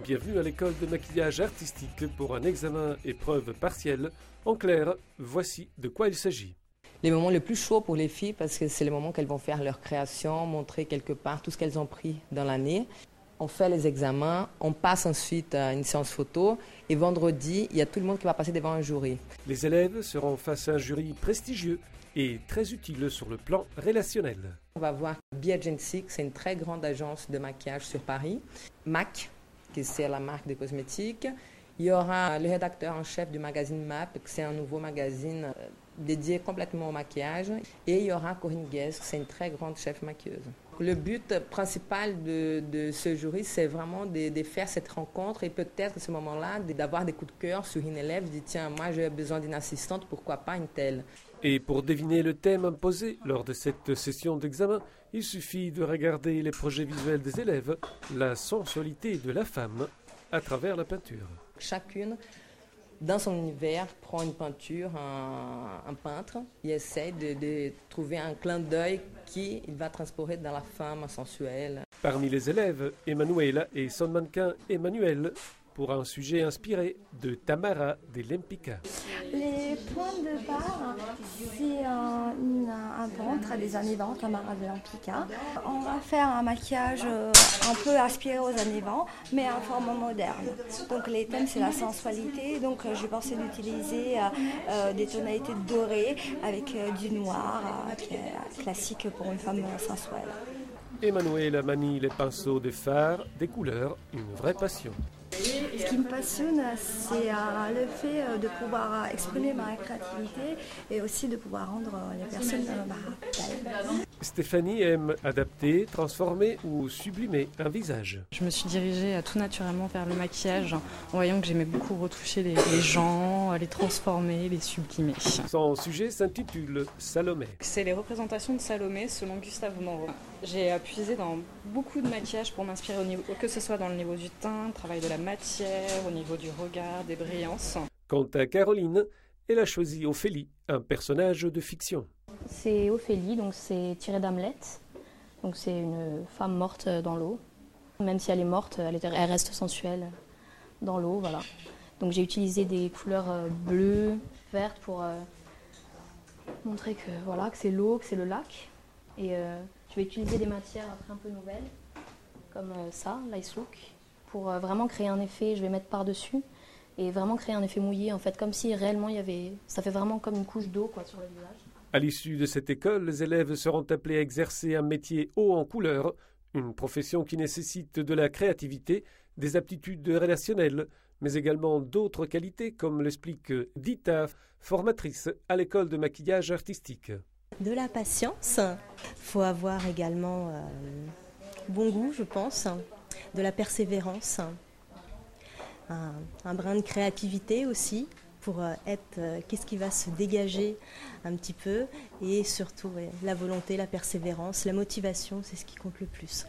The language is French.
Bienvenue à l'école de maquillage artistique pour un examen épreuve partielle. En clair, voici de quoi il s'agit. Les moments les plus chauds pour les filles parce que c'est les moments qu'elles vont faire leur création, montrer quelque part tout ce qu'elles ont pris dans l'année. On fait les examens, on passe ensuite à une séance photo et vendredi, il y a tout le monde qui va passer devant un jury. Les élèves seront face à un jury prestigieux et très utile sur le plan relationnel. On va voir Be Agency, c'est une très grande agence de maquillage sur Paris. MAC, qui c'est la marque de cosmétiques. Il y aura le rédacteur en chef du magazine MAP, c'est un nouveau magazine dédié complètement au maquillage. Et il y aura Corinne Guest, c'est une très grande chef maquilleuse. Le but principal de ce jury, c'est vraiment de faire cette rencontre et peut-être à ce moment-là, d'avoir des coups de cœur sur une élève, de dire tiens, moi j'ai besoin d'une assistante, pourquoi pas une telle. Et pour deviner le thème imposé lors de cette session d'examen, il suffit de regarder les projets visuels des élèves, la sensualité de la femme à travers la peinture. Chacune, dans son univers, prend une peinture, un peintre, et essaie de trouver un clin d'œil qu'il va transporter dans la femme sensuelle. Parmi les élèves, Emanuela et son mannequin Emmanuel, pour un sujet inspiré de Tamara de l'Empika. Les points de barre, c'est un peintre des années 20, Tamara de l'Empika. On va faire un maquillage un peu inspiré aux années 20, mais un format moderne. Donc les thèmes, c'est la sensualité. Donc j'ai pensé d'utiliser des tonalités dorées avec du noir, classique pour une femme sensuelle. Emmanuela manie les pinceaux de fard, des couleurs, une vraie passion. Ce qui me passionne, c'est le fait de pouvoir exprimer ma créativité et aussi de pouvoir rendre les personnes belles. Stéphanie aime adapter, transformer ou sublimer un visage. Je me suis dirigée tout naturellement vers le maquillage en voyant que j'aimais beaucoup retoucher les gens, les transformer, les sublimer. Son sujet s'intitule Salomé. C'est les représentations de Salomé selon Gustave Moreau. J'ai puisé dans beaucoup de maquillage pour m'inspirer au niveau, que ce soit dans le niveau du teint, le travail de la matière, au niveau du regard, des brillances. Quant à Caroline, elle a choisi Ophélie, un personnage de fiction. C'est Ophélie, donc c'est tiré d'Hamlet. Donc c'est une femme morte dans l'eau. Même si elle est morte, elle reste sensuelle dans l'eau, voilà. Donc j'ai utilisé des couleurs bleues, vertes pour montrer que voilà, que c'est l'eau, que c'est le lac. Et je vais utiliser des matières après un peu nouvelles, comme ça, l'Ice Look, pour vraiment créer un effet. Je vais mettre par-dessus et vraiment créer un effet mouillé, en fait, comme si réellement il y avait. Ça fait vraiment comme une couche d'eau sur le visage. À l'issue de cette école, les élèves seront appelés à exercer un métier haut en couleur, une profession qui nécessite de la créativité, des aptitudes relationnelles, mais également d'autres qualités, comme l'explique Dita, formatrice à l'école de maquillage artistique. De la patience, il faut avoir également bon goût, je pense, de la persévérance, un brin de créativité aussi, pour qu'est-ce qui va se dégager un petit peu, et surtout la volonté, la persévérance, la motivation, c'est ce qui compte le plus.